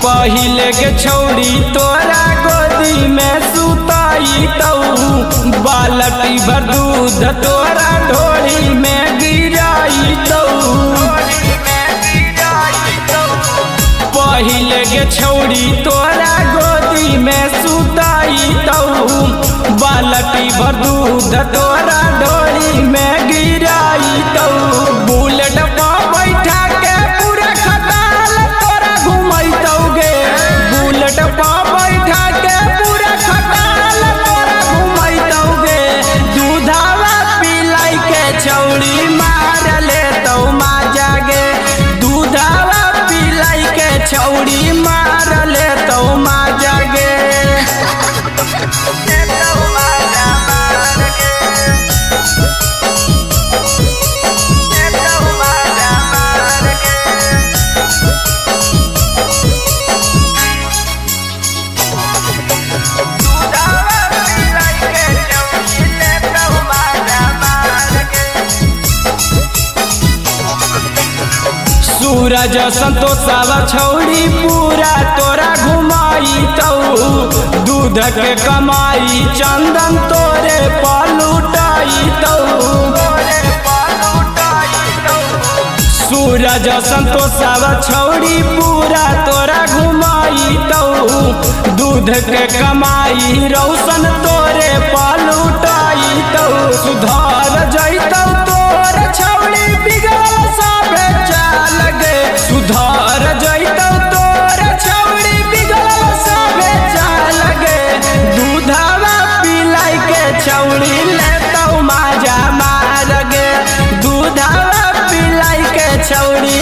पहिले के छौड़ी तोरा गोदी में सुताई तऊ बाल्टी भर दूध तोरा ढोली में गिराई तऊ। पहिले के छौड़ी तोरा गोदी में सुताई तऊ बाल्टी भर दूध तोरा ढोली में गिराई तऊ। बुलेट पर बैठा के पूरा खटाल तोरा घुमैतौ गे, बुलेट पर बैठा के पूरा खटाल तोरा घुमैतौ गे। दूधावा पिलाई के छौड़ी मार लेतौ माजा गे, दूधावा पिलाई के छौड़ी मार लेतौ माजा गे। सूरज संतोषवा छौड़ी पूरा तोरा घुमाई तऊ दूध के कमाई चंदन तोरे पलुटाई तऊ। सूरज संतोषवा छौड़ी पूरा तोरा घुमाई तऊ दूध के कमाई रौशन तोरे पलुटाई तऊ। सुधार जैतौ तोर छौड़ी बिगड़ल सबे चाल गे, सुधार जैतौ तोर छौड़ी बिगड़ल सबे चाल गे। दूधावा पिलाई के छौड़ी लेतौ माजा मार गे, दूधावा पिलाई के छौड़ी